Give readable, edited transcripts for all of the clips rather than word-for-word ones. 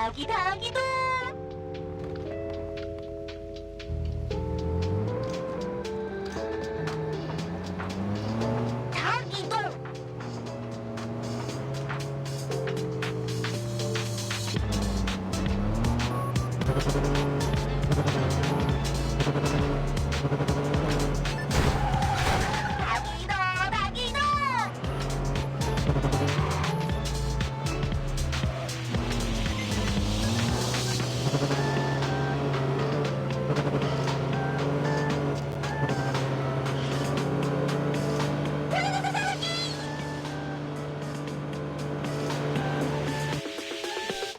닭이도. 닭이도. 닭이도.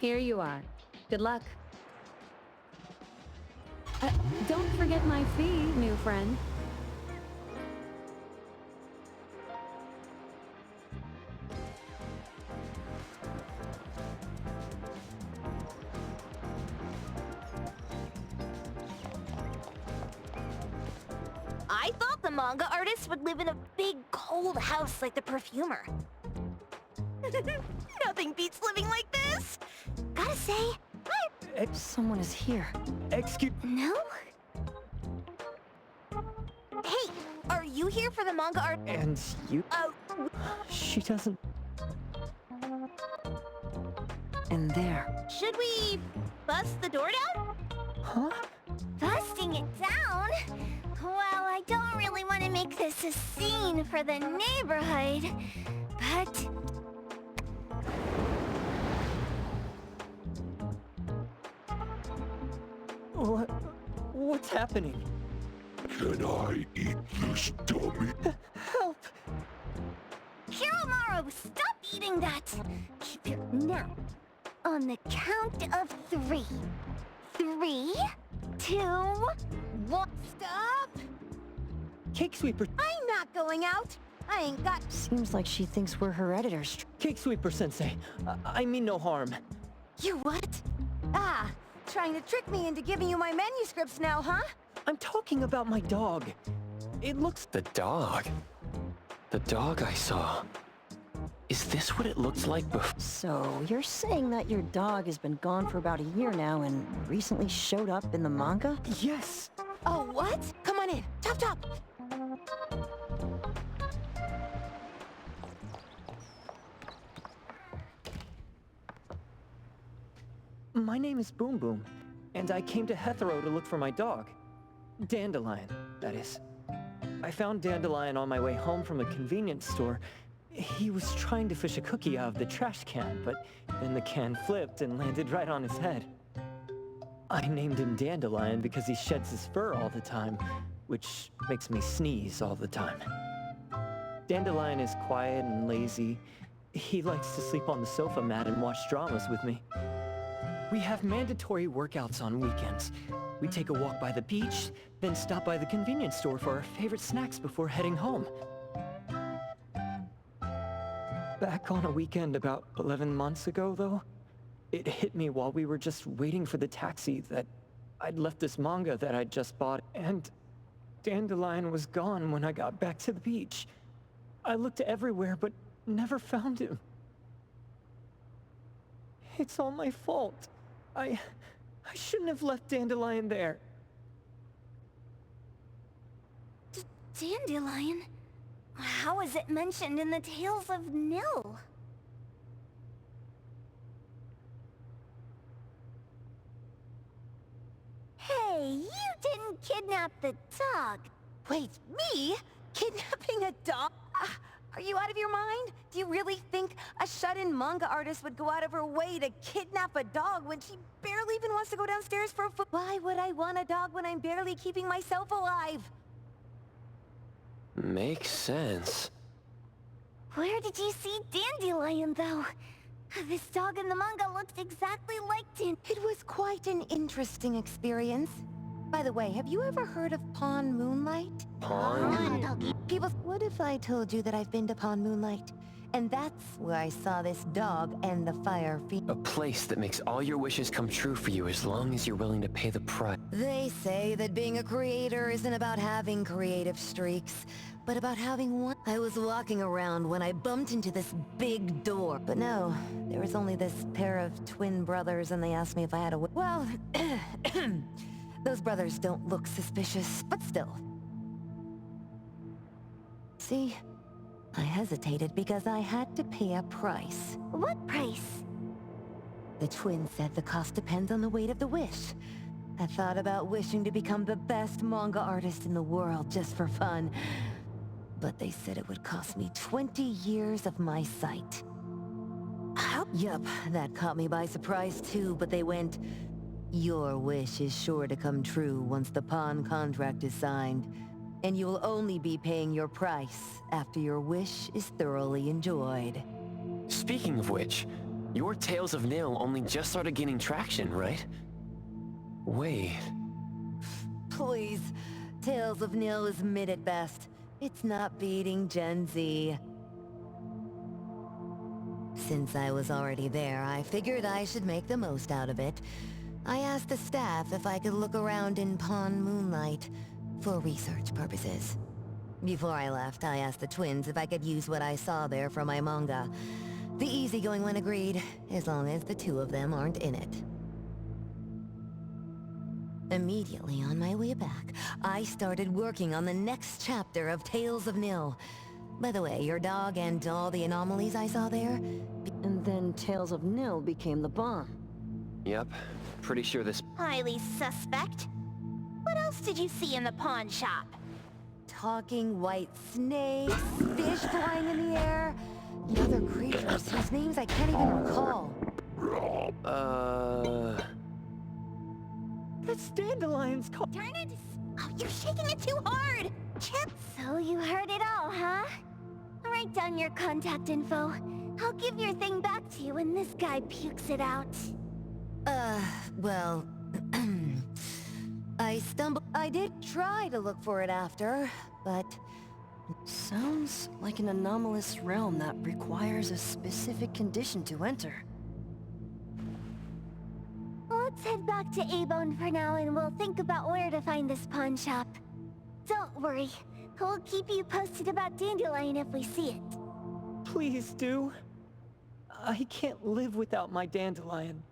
Here you are. Good luck. Don't forget my fee, new friend. I thought the manga artist would live in a big, cold house like the perfumer. Nothing beats living like this. Gotta say, Someone is here. Excuse... no? Hey, are you here for the manga art? And you... Oh, She doesn't... And there. should we bust the door down? Huh? Busting it down? Well, I don't really want to make this a scene for the neighborhood, but... What's happening? Can I eat this dummy? Help! Hiromaru, stop eating that! Keep your... Now, on the count of 3. 3, 2, 1... Stop! Cake Sweeper! I'm not going out! I ain't got... Seems like she thinks we're her editors. Cake Sweeper Sensei! I mean no harm. You what? Ah, trying to trick me into giving you my manuscripts now, huh? I'm talking about my dog. It looks... The dog? The dog I saw. Is this what it looked like before? So, you're saying that your dog has been gone for about a year now and recently showed up in the manga? Yes! Oh, what? Come on in. Top. My name is Boom Boom, and I came to Hethero to look for my dog. Dandelion, that is. I found Dandelion on my way home from a convenience store. He was trying to fish a cookie out of the trash can, but then the can flipped and landed right on his head. I named him Dandelion because he sheds his fur all the time, which makes me sneeze all the time. Dandelion is quiet and lazy. He likes to sleep on the sofa mat and watch dramas with me. We have mandatory workouts on weekends. We take a walk by the beach, then stop by the convenience store for our favorite snacks before heading home. Back on a weekend about 11 months ago, though, it hit me while we were just waiting for the taxi that I'd left this manga that I'd just bought, and Dandelion was gone when I got back to the beach. I looked everywhere, but never found him. It's all my fault. I shouldn't have left Dandelion there. Dandelion? How is it mentioned in the Tales of Nil? Hey, you didn't kidnap the dog. Wait, me? Kidnapping a dog? Are you out of your mind? Do you really think a shut-in manga artist would go out of her way to kidnap a dog when she barely even wants to go downstairs for a foot? Why would I want a dog when I'm barely keeping myself alive? Makes sense. Where did you see Dandelion, though? This dog in the manga looks exactly like It was quite an interesting experience. By the way, have you ever heard of Pawn Moonlight? Pawn? People, what if I told you that I've been to Pawn Moonlight? And that's where I saw this dog and the fire A place that makes all your wishes come true for you as long as you're willing to pay the price. They say that being a creator isn't about having creative streaks, but about having one. I was walking around when I bumped into this big door. But no, there was only this pair of twin brothers and they asked me if I had a well, those brothers don't look suspicious, but still. See, I hesitated because I had to pay a price. What price? The twins said the cost depends on the weight of the wish. I thought about wishing to become the best manga artist in the world just for fun. But they said it would cost me 20 years of my sight. Yup, that caught me by surprise too, but they went, "Your wish is sure to come true once the pawn contract is signed, and you'll only be paying your price after your wish is thoroughly enjoyed." Speaking of which, your Tales of Nil only just started gaining traction, right? Wait. Please, Tales of Nil is mid at best. It's not beating Gen Z. Since I was already there, I figured I should make the most out of it. I asked the staff if I could look around in Pawn Moonlight for research purposes. Before I left, I asked the twins if I could use what I saw there for my manga. The easygoing one agreed, as long as the two of them aren't in it. Immediately on my way back, I started working on the next chapter of Tales of Nil. By the way, your dog and all the anomalies I saw there... And then Tales of Nil became the bomb. Yep, pretty sure this... Highly suspect. What else did you see in the pawn shop? Talking white snakes, fish flying in the air, and other creatures whose names I can't even recall. That's Dandelion's call. Darn it! Oh, you're shaking it too hard! Chip! So you heard it all, huh? I'll write down your contact info. I'll give your thing back to you when this guy pukes it out. Well... I did try to look for it after, but... Sounds like an anomalous realm that requires a specific condition to enter. Let's head back to A-Bone for now and we'll think about where to find this pawn shop. Don't worry. We'll keep you posted about Dandelion if we see it. Please do. I can't live without my Dandelion.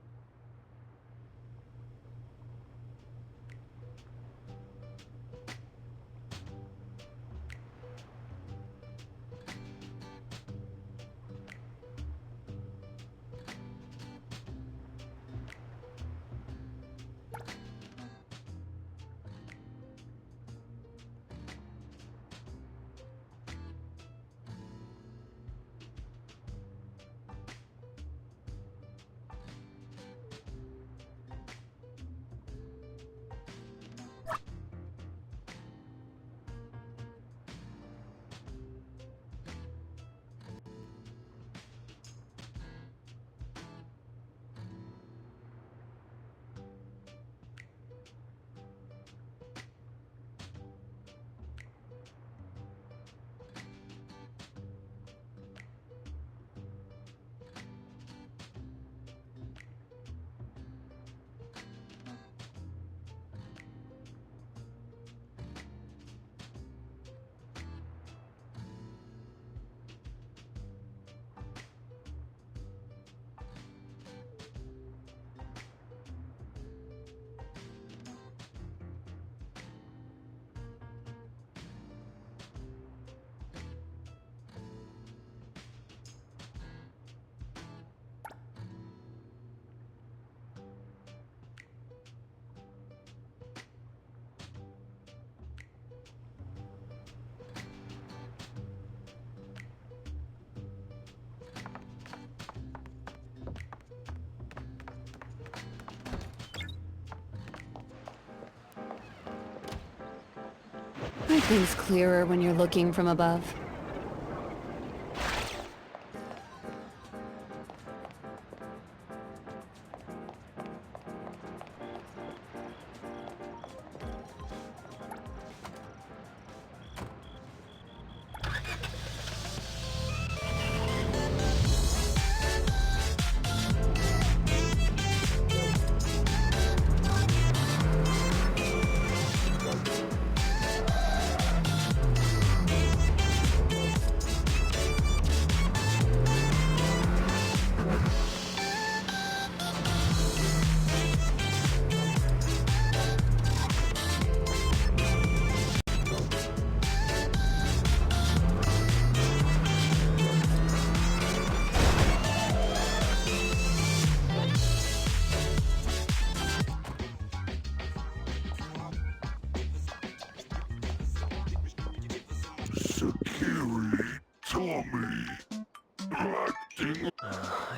Everything's clearer when you're looking from above.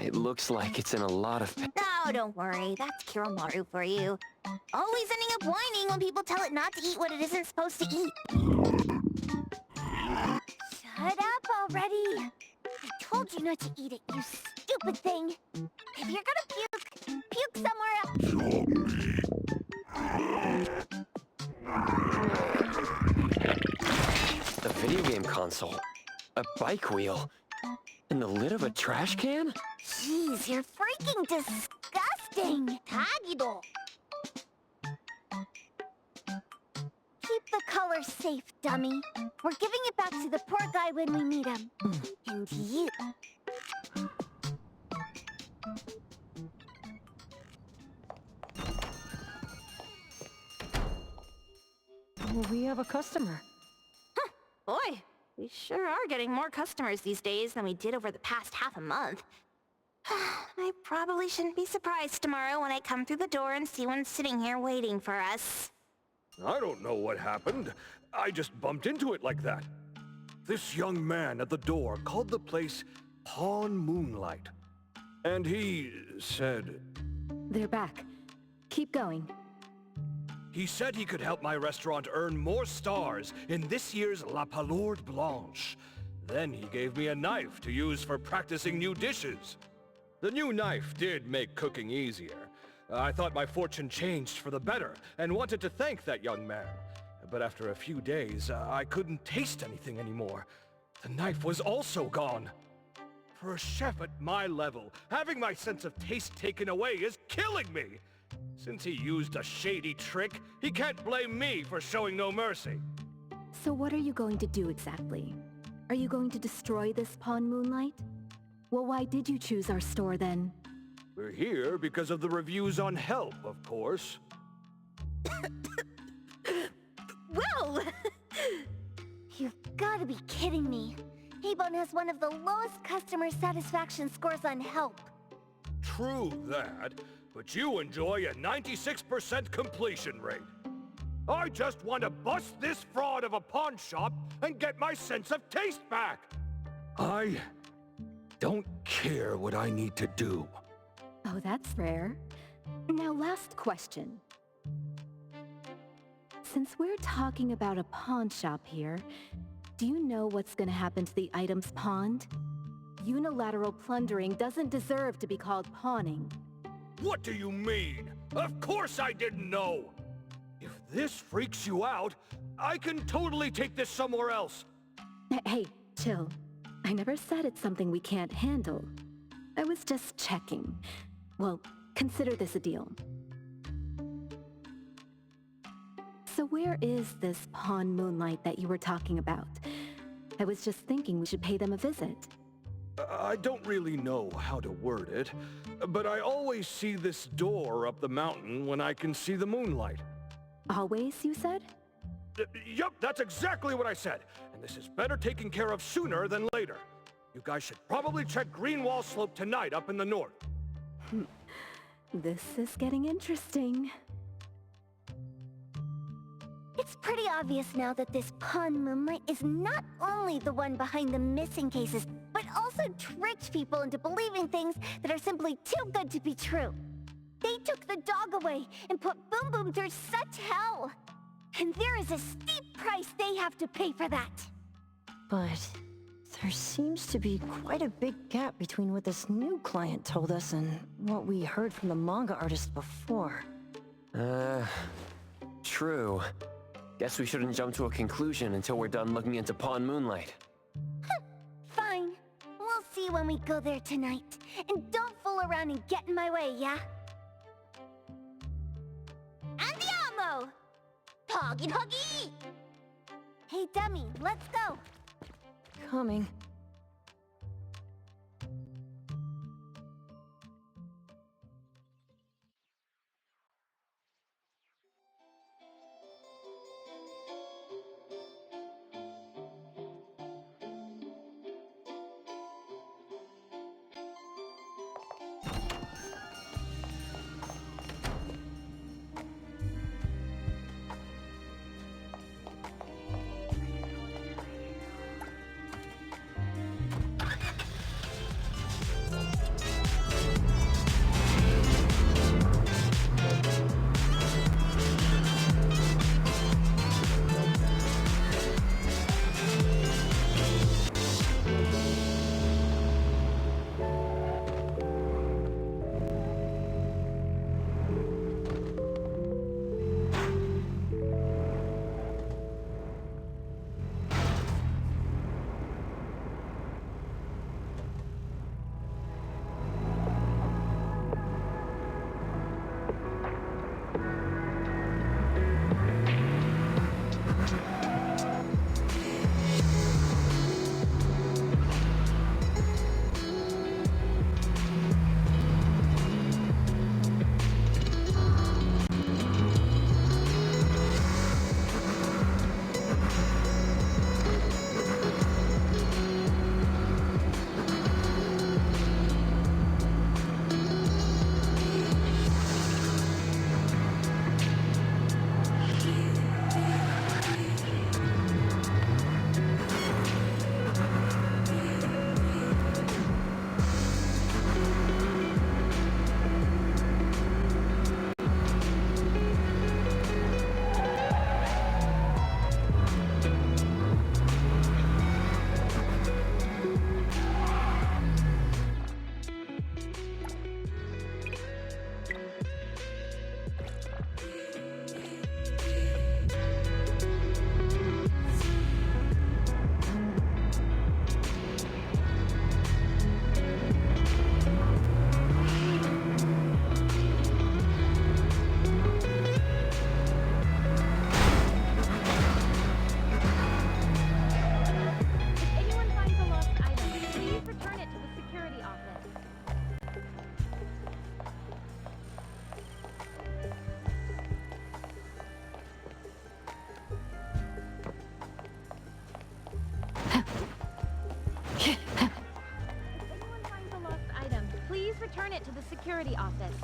It looks like it's in a lot of pain. Oh, don't worry. That's Kiromaru for you. Always ending up whining when people tell it not to eat what it isn't supposed to eat. Shut up already. I told you not to eat it, you stupid thing. If you're gonna puke somewhere else. A video game console, a bike wheel, and the lid of a trash can? Jeez, you're freaking disgusting. Tagido. Keep the color safe, dummy. We're giving it back to the poor guy when we meet him. And you. We have a customer. Boy, we sure are getting more customers these days than we did over the past half a month. I probably shouldn't be surprised tomorrow when I come through the door and see one sitting here waiting for us. I don't know what happened. I just bumped into it like that. This young man at the door called the place Pawn Moonlight. And he said... They're back. Keep going. He said he could help my restaurant earn more stars in this year's La Palourde Blanche. Then he gave me a knife to use for practicing new dishes. The new knife did make cooking easier. I thought my fortune changed for the better and wanted to thank that young man. But after a few days, I couldn't taste anything anymore. The knife was also gone. For a chef at my level, having my sense of taste taken away is killing me. Since he used a shady trick, he can't blame me for showing no mercy. So what are you going to do exactly? Are you going to destroy this Pawn Moonlight? Well, why did you choose our store then? We're here because of the reviews on Help, of course. Well! You've gotta be kidding me. Avon has one of the lowest customer satisfaction scores on Help. True that, but you enjoy a 96% completion rate. I just want to bust this fraud of a pawn shop and get my sense of taste back. I don't care what I need to do. Oh, that's rare. Now, last question. Since we're talking about a pawn shop here, do you know what's gonna happen to the items pawned? Unilateral plundering doesn't deserve to be called pawning. What do you mean? Of course I didn't know! If this freaks you out, I can totally take this somewhere else. Hey, chill. I never said it's something we can't handle. I was just checking. Well, consider this a deal. So where is this Pawn Moonlight that you were talking about? I was just thinking we should pay them a visit. I don't really know how to word it, but I always see this door up the mountain when I can see the moonlight. Always, you said? Yup, that's exactly what I said. And this is better taken care of sooner than later. You guys should probably check Greenwall Slope tonight up in the north. This is getting interesting. It's pretty obvious now that this Pawn Moonlight is not only the one behind the missing cases, but also tricked people into believing things that are simply too good to be true. They took the dog away and put Boom Boom through such hell. And there is a steep price they have to pay for that. But there seems to be quite a big gap between what this new client told us and what we heard from the manga artist before. True. Guess we shouldn't jump to a conclusion until we're done looking into Pawn Moonlight. Fine. We'll see when we go there tonight. And don't fool around and get in my way, yeah? Andiamo! Huggy huggy! Hey, dummy, let's go. Coming. return it to the security office.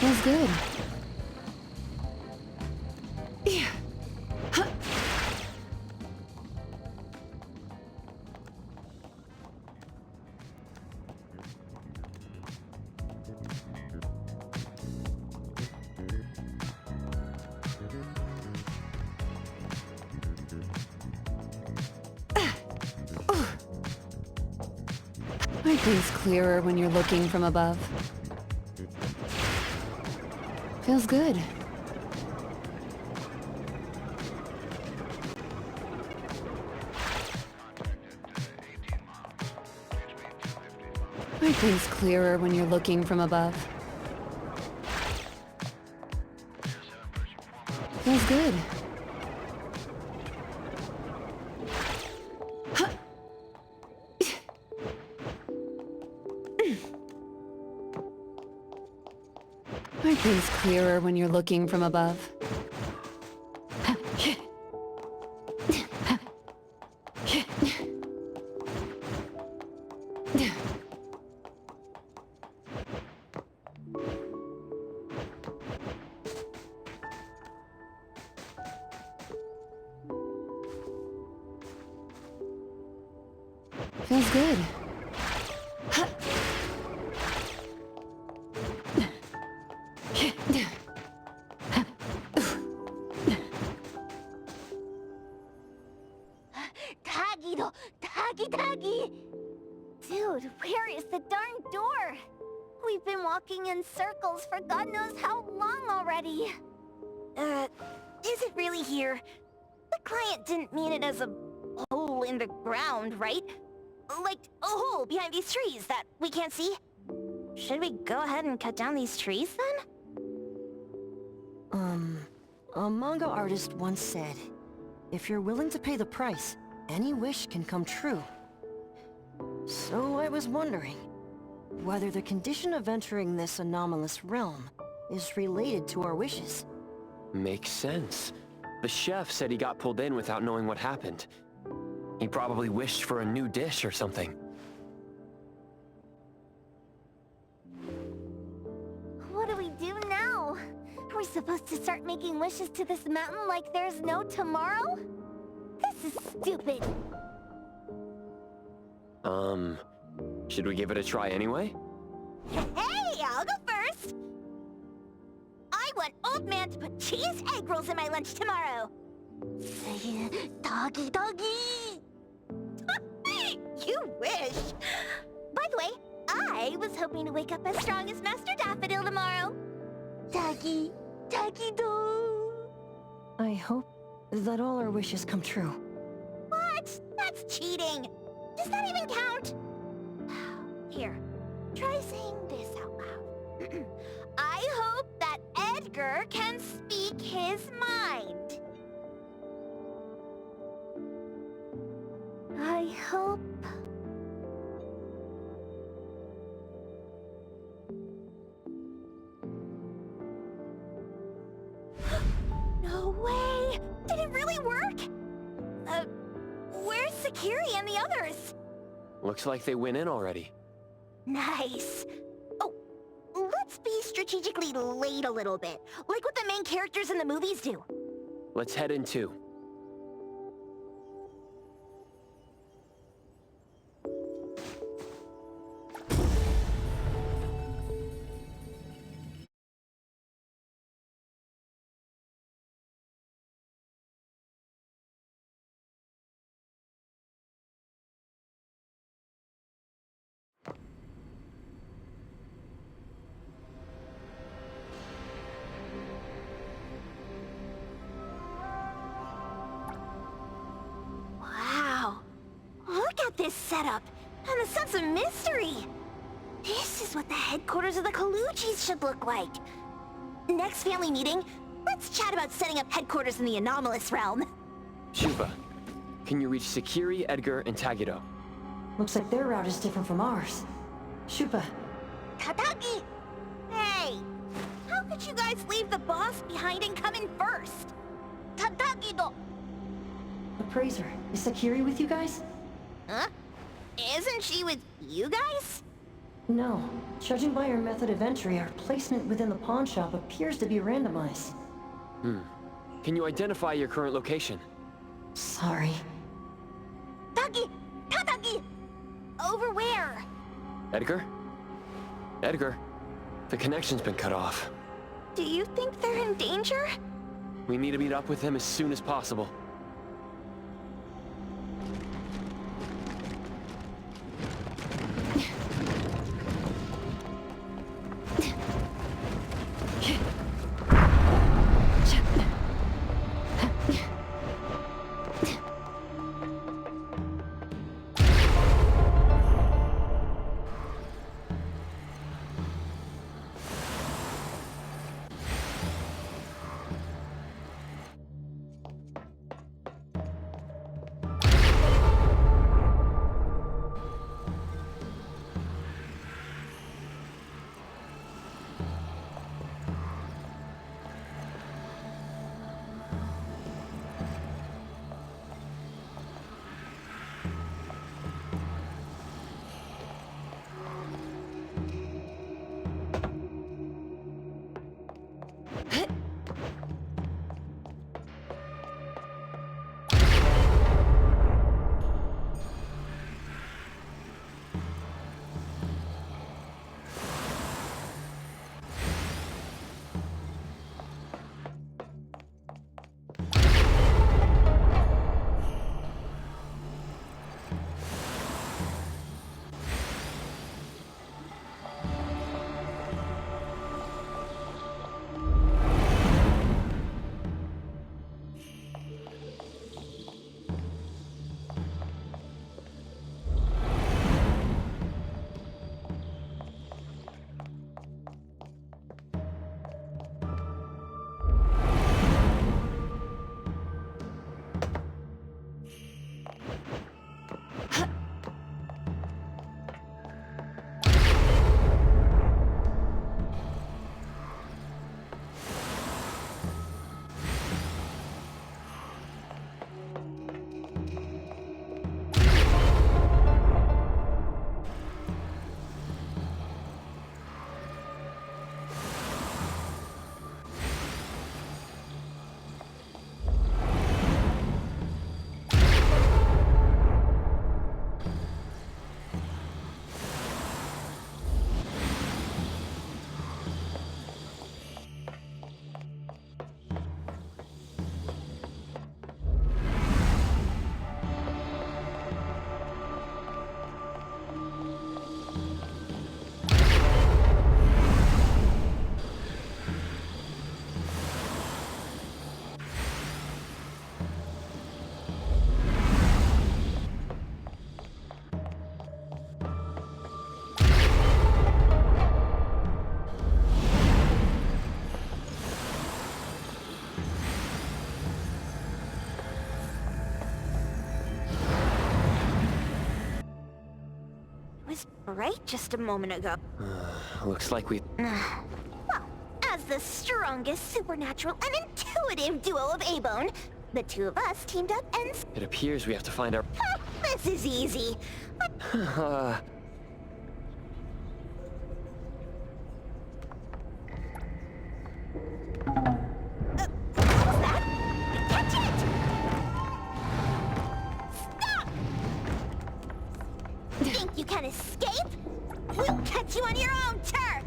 Feels good. Are things clearer when you're looking from above? Feels good. Are things clearer when you're looking from above? Feels good. Are things clearer when you're looking from above? Feels good. Taggy! Dude, where is the darn door? We've been walking in circles for God knows how long already. Is it really here? The client didn't mean it as a hole in the ground, right? Like a hole behind these trees that we can't see? Should we go ahead and cut down these trees then? A manga artist once said, if you're willing to pay the price, any wish can come true. So I was wondering whether the condition of entering this anomalous realm is related to our wishes. Makes sense. The chef said he got pulled in without knowing what happened. He probably wished for a new dish or something. What do we do now? Are we supposed to start making wishes to this mountain like there's no tomorrow? This is stupid. Should we give it a try anyway? Hey, I'll go first! I want Old Man to put cheese egg rolls in my lunch tomorrow! Doggy! You wish! By the way, I was hoping to wake up as strong as Master Daffodil tomorrow. Doggy, doggy-do. I hope that all our wishes come true. What? That's cheating. Does that even count? Here, try saying this out loud. I hope that Edgar can speak his mind. I hope... No way! Did it really work? Where's Sakiri and the others? Looks like they went in already. Nice. Oh, let's be strategically late a little bit, like what the main characters in the movies do. Let's head in too. Wow. Look at this setup, and the sense of mystery. This is what the headquarters of the Kaluchis should look like. Next family meeting, let's chat about setting up headquarters in the anomalous realm. Shupa, can you reach Sakiri, Edgar, and Tagiro? Looks like their route is different from ours. Shupa, Tadaki! Hey! How could you guys leave the boss behind and come in first? Tadaki-do! Appraiser, is Sakiri with you guys? Huh? Isn't she with you guys? No. Judging by our method of entry, our placement within the pawn shop appears to be randomized. Can you identify your current location? Sorry. Taki! Tadaki! Over where? Edgar? Edgar, the connection's been cut off. Do you think they're in danger? We need to meet up with them as soon as possible. right just a moment ago. Looks like we... Well, as the strongest supernatural and intuitive duo of A-Bone, the two of us teamed up and... It appears we have to find our... This is easy. What was that? Catch it! Stop! Think you can escape? We'll catch you on your own turf!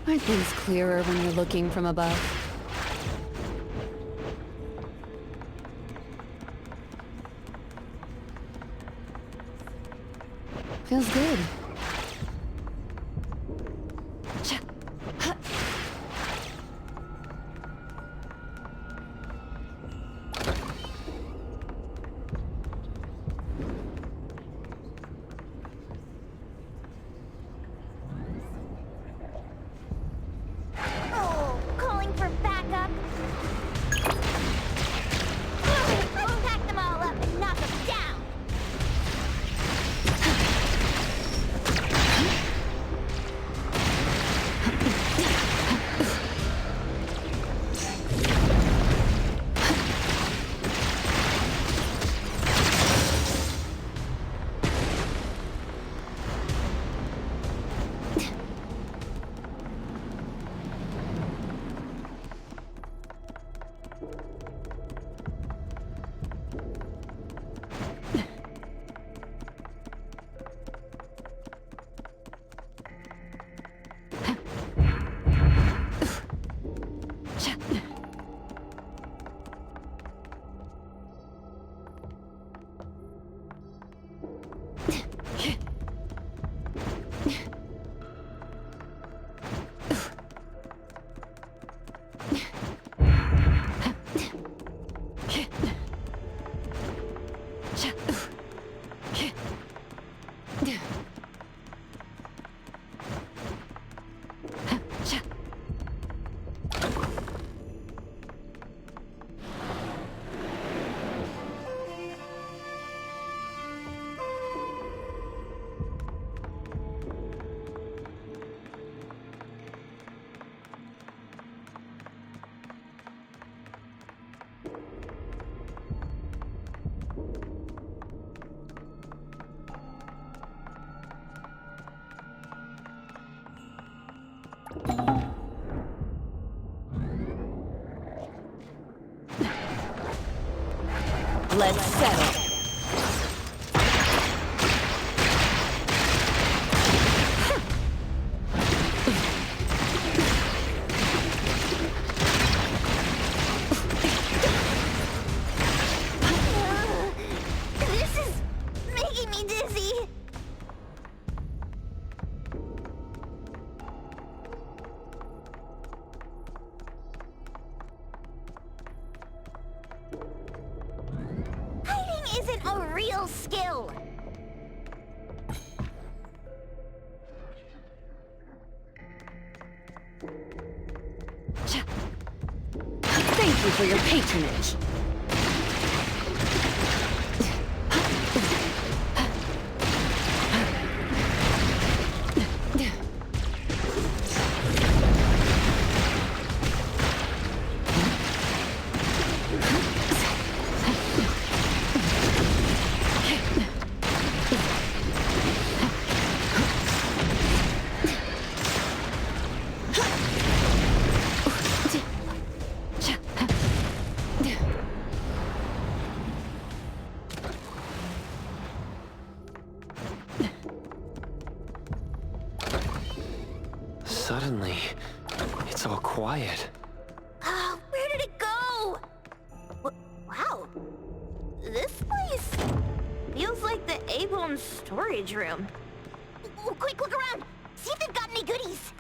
Aren't things clearer when you're looking from above? Feels good. Oh, calling for backup? Let's pack them all up and knock them down! Let's settle. This is making me dizzy. Hiding isn't a real skill. Thank you for your patronage. Suddenly, it's all quiet. Oh, where did it go? Wow. This place feels like the A-Bone storage room. Quick, look around. See if they've got any goodies.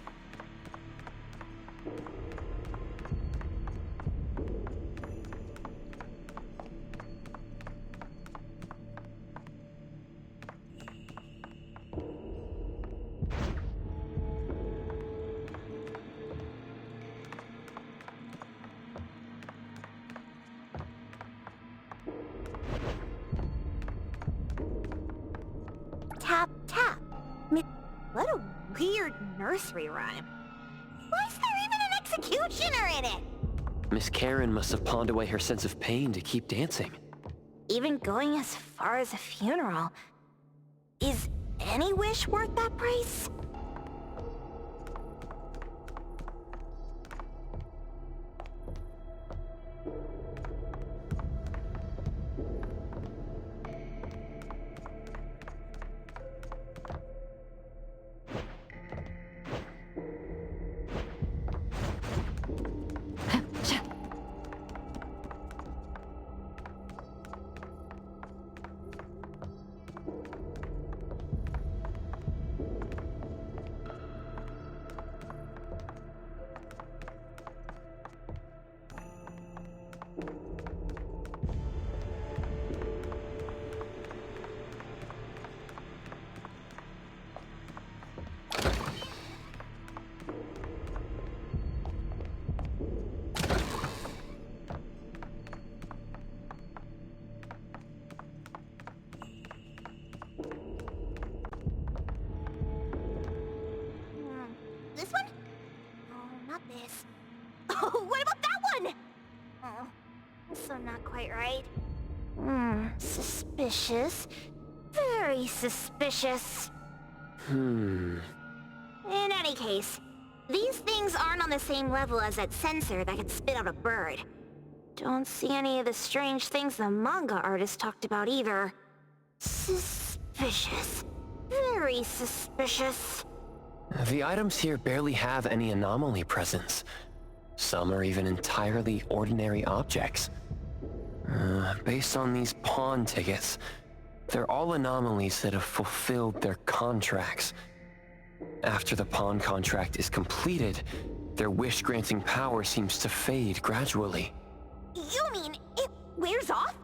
weird nursery rhyme. Why is there even an executioner in it? Miss Karen must have pawned away her sense of pain to keep dancing. Even going as far as a funeral. Is any wish worth that price? This one? Oh, not this. Oh, what about that one? Oh, also not quite right. Suspicious. Very suspicious. In any case, these things aren't on the same level as that sensor that could spit out a bird. Don't see any of the strange things the manga artist talked about either. Suspicious. Very suspicious. The items here barely have any anomaly presence. Some are even entirely ordinary objects. Based on these pawn tickets, they're all anomalies that have fulfilled their contracts. After the pawn contract is completed, their wish-granting power seems to fade gradually. You mean it wears off?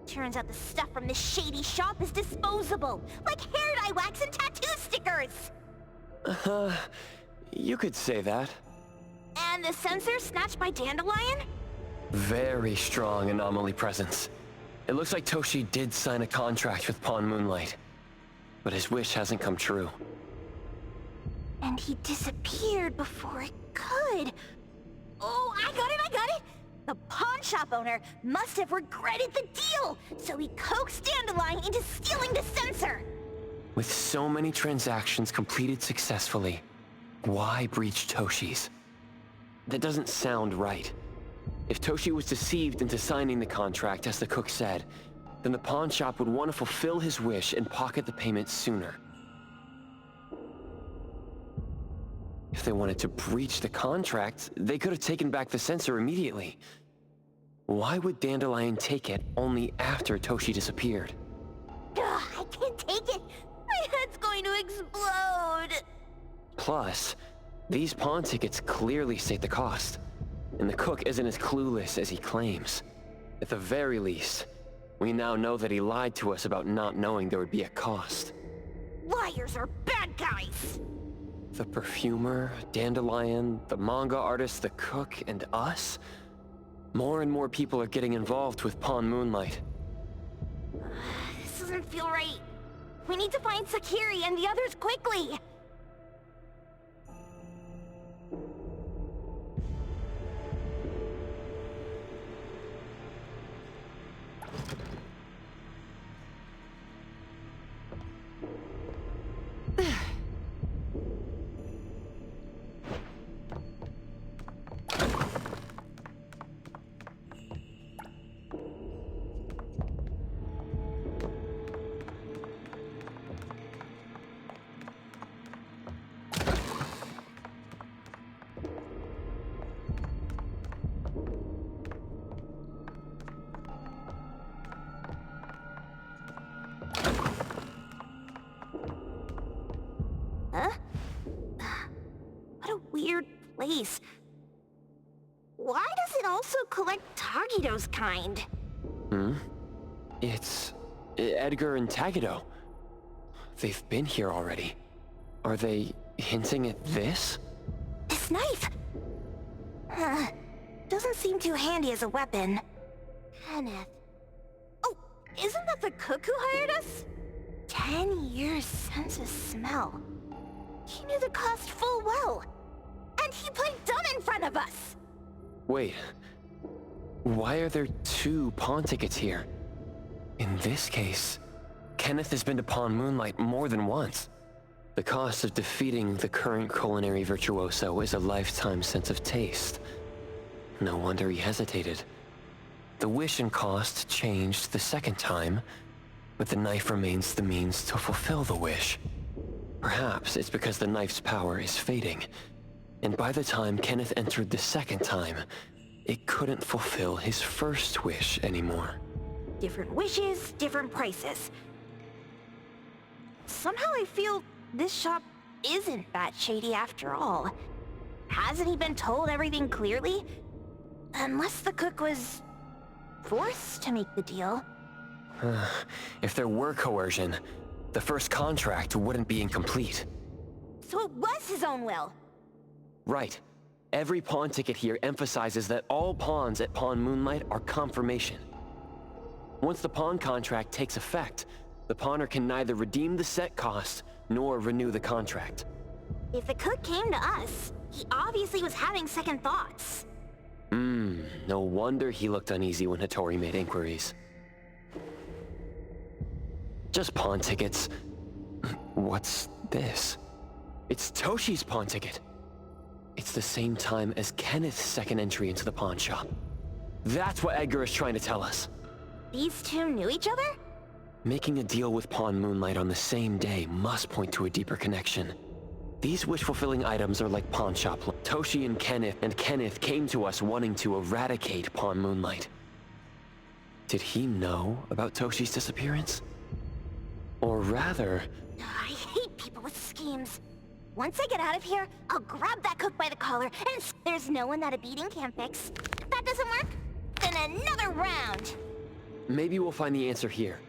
Turns out the stuff from this shady shop is disposable, like hair dye wax and tattoo stickers! You could say that. And the sensor snatched by Dandelion? Very strong anomaly presence. It looks like Toshi did sign a contract with Pawn Moonlight, but his wish hasn't come true. And he disappeared before it could. Oh, I got it! The pawn shop owner must have regretted the deal, so he coaxed Dandelion into stealing the sensor. With so many transactions completed successfully, why breach Toshi's? That doesn't sound right. If Toshi was deceived into signing the contract, as the cook said, then the pawn shop would want to fulfill his wish and pocket the payment sooner. If they wanted to breach the contract, they could have taken back the sensor immediately. Why would Dandelion take it only after Toshi disappeared? Ugh, I can't take it! My head's going to explode! Plus, these pawn tickets clearly state the cost, and the cook isn't as clueless as he claims. At the very least, we now know that he lied to us about not knowing there would be a cost. Liars are bad guys! The perfumer, Dandelion, the manga artist, the cook, and us? More and more people are getting involved with Pawn Moonlight. This doesn't feel right. We need to find Sakiri and the others quickly! Huh? What a weird place. Why does it also collect Tagido's kind? It's Edgar and Tagido. They've been here already. Are they hinting at this? This knife! Doesn't seem too handy as a weapon. Kenneth. Oh, isn't that the cook who hired us? 10 years sense of smell. He knew the cost full well. And he put dumb in front of us! Wait. Why are there 2 pawn tickets here? In this case, Kenneth has been to Pawn Moonlight more than once. The cost of defeating the current culinary virtuoso is a lifetime sense of taste. No wonder he hesitated. The wish and cost changed the second time, but the knife remains the means to fulfill the wish. Perhaps it's because the knife's power is fading, and by the time Kenneth entered the second time, it couldn't fulfill his first wish anymore. Different wishes, different prices. Somehow I feel this shop isn't that shady after all. Hasn't he been told everything clearly? Unless the cook was forced to make the deal. If there were coercion, the first contract wouldn't be incomplete. So it was his own will. Right. Every pawn ticket here emphasizes that all pawns at Pawn Moonlight are confirmation. Once the pawn contract takes effect, the pawner can neither redeem the set cost nor renew the contract. If the cook came to us, he obviously was having second thoughts. No wonder he looked uneasy when Hattori made inquiries. Just pawn tickets. What's this? It's Toshi's pawn ticket. It's the same time as Kenneth's second entry into the pawn shop. That's what Edgar is trying to tell us. These 2 knew each other? Making a deal with Pawn Moonlight on the same day must point to a deeper connection. These wish-fulfilling items are like pawn shop. Toshi and Kenneth came to us wanting to eradicate Pawn Moonlight. Did he know about Toshi's disappearance? Or rather... I hate people with schemes. Once I get out of here, I'll grab that cook by the collar and there's no one that a beating can't fix. If that doesn't work, then another round! Maybe we'll find the answer here.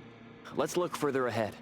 Let's look further ahead.